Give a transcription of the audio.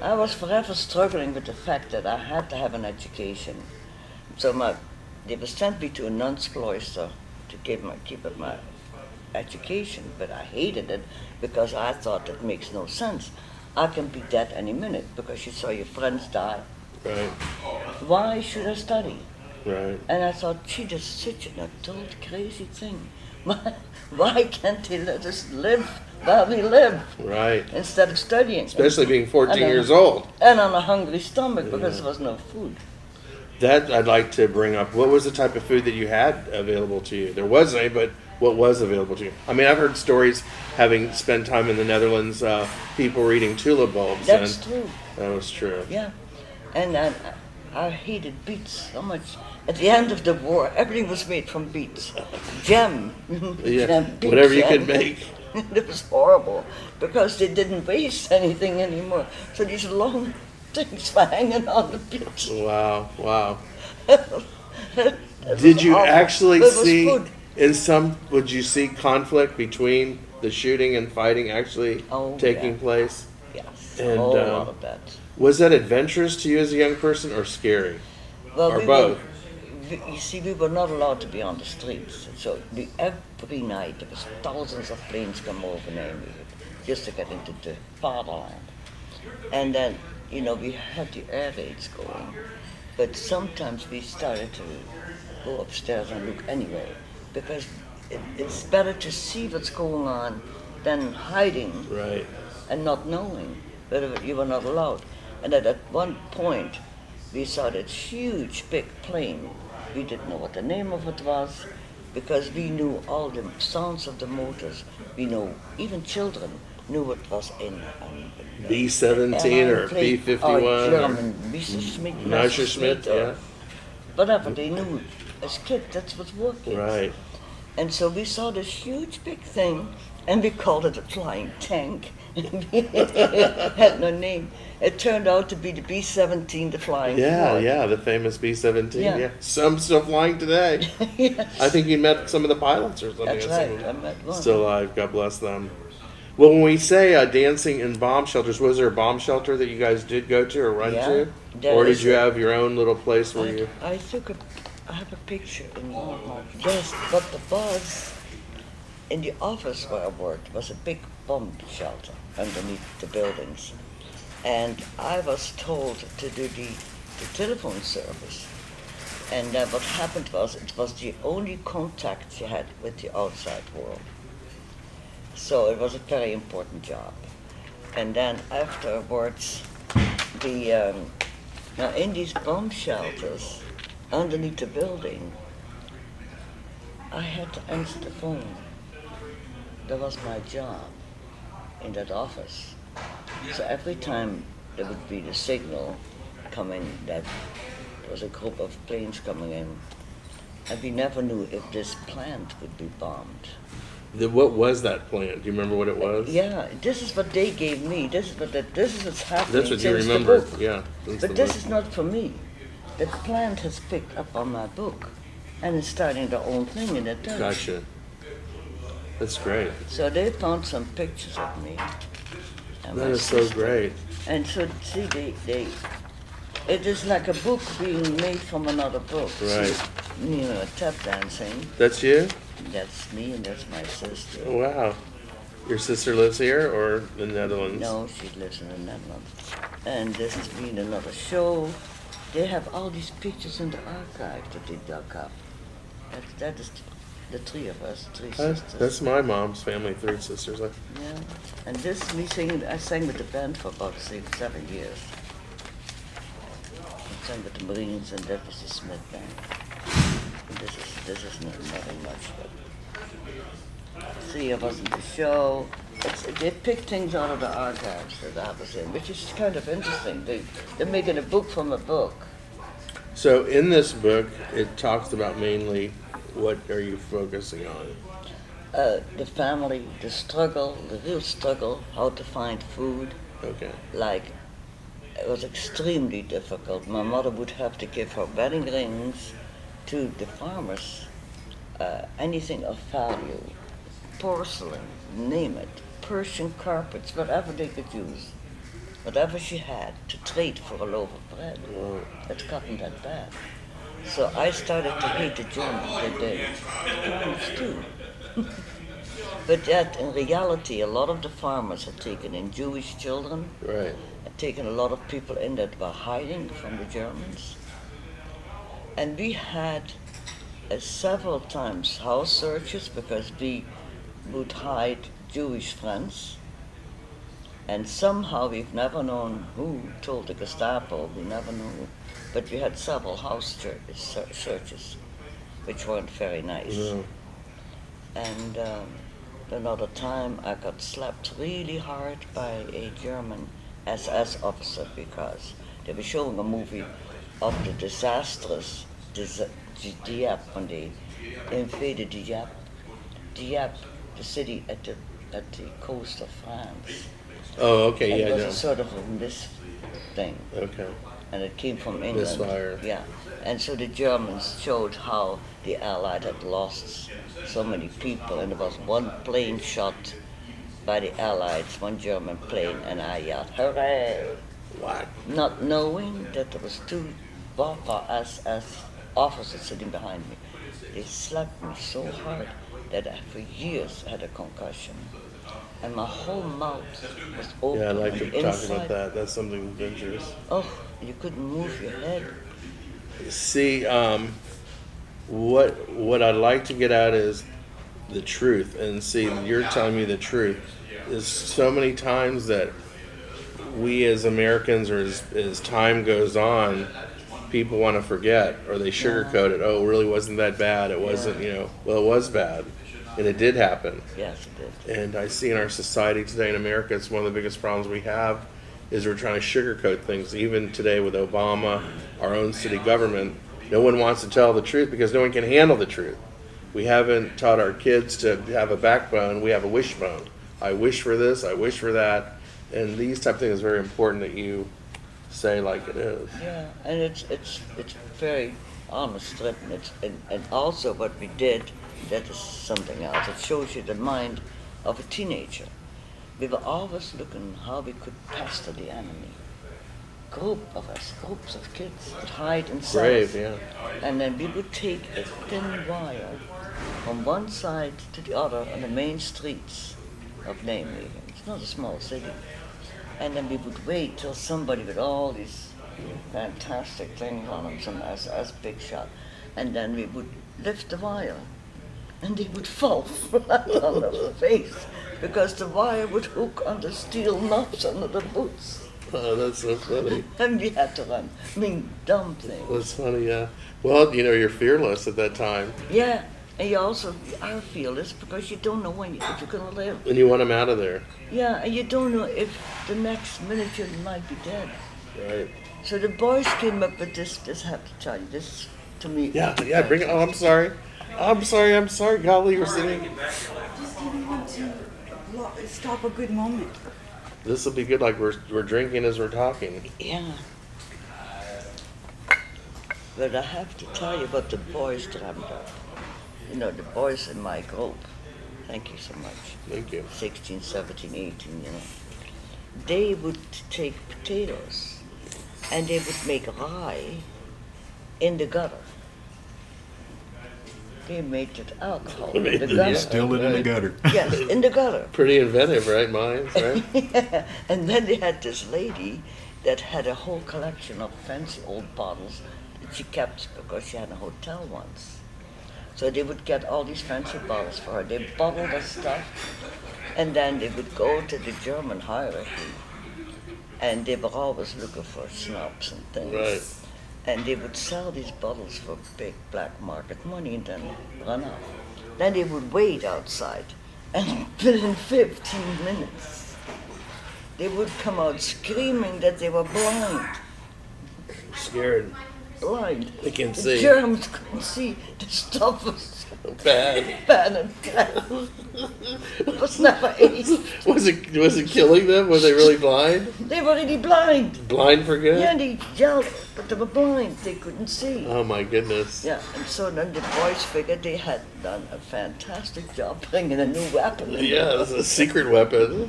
I was forever struggling with the fact that I had to have an education. So they were sent me to a nun's cloister to keep up my education, but I hated it because I thought it makes no sense. I can be dead any minute because you saw your friends die. Right. Why should I study? Right. And I thought, gee, that's such an adult crazy thing. Why can't they let us live while we live? Right. Instead of studying. Especially being 14 And years old. And on a hungry stomach because there was no food. That I'd like to bring up. What was the type of food that you had available to you? There wasn't any, but what was available to you? I mean, I've heard stories, having spent time in the Netherlands, people were eating tulip bulbs. That's true. That was true. Yeah. And I hated beets so much. At the end of the war, everything was made from beets. Jam. Yeah. Jam, beet Whatever you jam. could make. It was horrible because they didn't waste anything anymore. So these long things were hanging on the beets. Wow. Wow. It Did was you awful. actually It was see food. would you see conflict between the shooting and fighting actually taking Yeah. place? Yes, And, a whole lot of that. Was that adventurous to you as a young person or scary? Or both? You see, we were not allowed to be on the streets. So every night there was thousands of planes come over the neighborhood just to get into the fatherland. And then, we had the air raids going. But sometimes we started to go upstairs and look anyway, because it's better to see what's going on than hiding Right. and not knowing, but you were not allowed. And at one point, we saw that huge big plane. We didn't know what the name of it was, because we knew all the sounds of the motors. We know, even children knew what was in B-17 or plane, B-51 or or German, Messerschmitt, or yeah. whatever. They knew as kids that's what working. Right. And so we saw this huge big thing, and we called it a flying tank. It had no name. It turned out to be the B-17, the flying Ford. Yeah, the famous B-17. Yeah. Yeah. Some still flying today. Yes. I think you met some of the pilots or something. That's or right. something. I met one. Still alive. God bless them. Well, when we say dancing in bomb shelters, was there a bomb shelter that you guys did go to or run Yeah, to? there Or did is you a- have your own little place where you... I have a picture in yes, but the bus in the office where I worked was a big bomb shelter underneath the buildings. And I was told to do the telephone service. And then what happened was, it was the only contact you had with the outside world. So it was a very important job. And then afterwards, now in these bomb shelters, underneath the building, I had to answer the phone. That was my job in that office. So every time there would be the signal coming that there was a group of planes coming in, and we never knew if this plant would be bombed. What was that plan? Do you remember what it was? Yeah, this is what they gave me. This is what's happening. That's what you since the remember. book. Yeah. since the But this book. is not for me. The plant has picked up on my book, and is starting their own thing in that direction. Gotcha. That's great. So they found some pictures of me. And That my is so sister. great. And so, see, it is like a book being made from another book. Right. See, tap dancing. That's you? That's me, and that's my sister. Oh, wow. Your sister lives here or in the Netherlands? No, she lives in the Netherlands. And this is me in another show. They have all these pictures in the archive that they dug up. That is the three of us, three sisters. That's my mom's family, 3 sisters. Yeah. And this is me singing. I sang with the band for about 7 years. I sang with the Marines, and that was the Smith band. And this is not nothing much, but see, I was in the show. They pick things out of the archives that I was in, which is kind of interesting. They're making a book from a book. So in this book, it talks about mainly what are you focusing on? The family, the struggle, the real struggle, how to find food. Okay. Like, it was extremely difficult. My mother would have to give her wedding rings to the farmers, anything of value, porcelain, name it, Persian carpets, whatever they could use. whatever she had, to trade for a loaf of bread. Wow. It gotten that bad. So I started to hate the Germans, the farmers too. But yet, in reality, a lot of the farmers had taken in Jewish children, Right. had taken a lot of people in that were hiding from the Germans. And we had several times house searches because we would hide Jewish friends. And somehow we've never known who told the Gestapo, we never knew. But we had several house searches, which weren't very nice. Yeah. And another time I got slapped really hard by a German SS officer because they were showing a movie of the disastrous Dieppe when they invaded Dieppe, the city at the coast of France. Oh, okay, And yeah, it was no. a sort of a mist thing, Okay. and it came from England. Misfire. Yeah, and so the Germans showed how the Allied had lost so many people, and there was one plane shot by the Allies, one German plane, and I yelled, "Hooray!" What? Not knowing that there was two Waffen SS officers sitting behind me. They slapped me so hard that I for years had a concussion. And my whole mouth was open. Yeah, I'd like on to the talk inside. about that. That's something dangerous. Oh, you couldn't move your head. See, what I'd like to get at is the truth, and see, you're telling me the truth. There's so many times that we as Americans, or as time goes on, people want to forget, or they sugarcoat it. Oh, it really wasn't that bad. It wasn't, well, it was bad, and it did happen. Yes, it did. And I see in our society today in America, it's one of the biggest problems we have is we're trying to sugarcoat things. Even today with Obama, our own city government, no one wants to tell the truth because no one can handle the truth. We haven't taught our kids to have a backbone. We have a wishbone. I wish for this, I wish for that. And these type of things is very important that you say like it is. Yeah, and it's very honest written. And also what we did, that is something else. It shows you the mind of a teenager. We were always looking how we could pester the enemy. Groups of kids would hide in cells. Brave, yeah. And then we would take a thin wire from one side to the other on the main streets of Nijmegen. It's not a small city. And then we would wait till somebody with all these fantastic things on them, some SS big shot, and then we would lift the wire, and they would fall flat on their face because the wire would hook on the steel knobs under the boots. Oh, that's so funny. And we had to run. I mean, dumb things. That's funny, yeah. Well, you're fearless at that time. Yeah, and you also are fearless because you don't know if you're going to live. And you want them out of there. Yeah, and you don't know if the next minute you might be dead. Right. So the boys came up with this I have to tell you, this to me. Yeah, bring it. Oh, I'm sorry. Golly, you're sitting. Just didn't want to stop a good moment. This will be good, like we're drinking as we're talking. Yeah. But I have to tell you what the boys dreamt of. The boys in my group. Thank you so much. Thank you. 16, 17, 18, They would take potatoes and they would make rye in the gutter. They made it alcohol in the gutter. Distilled it in the gutter. Yes, in the gutter. Pretty inventive, right? Minds, right? Yeah. And then they had this lady that had a whole collection of fancy old bottles that she kept because she had a hotel once. So they would get all these fancy bottles for her. They bottled the stuff, and then they would go to the German hierarchy, and they were always looking for snobs and things. Right. And they would sell these bottles for big black market money and then run off. Then they would wait outside, and within 15 minutes, they would come out screaming that they were blind. Scared. Blind. They can't The see. Germans couldn't see. The stuff was Bad. bad and bad. It was never easy. Was it killing them? Were they really blind? They were really blind. Blind for good? Yeah, they yelled, but they were blind. They couldn't see. Oh my goodness. Yeah, and so then the boys figured they had done a fantastic job bringing a new weapon. in. Yeah, it's a secret weapon.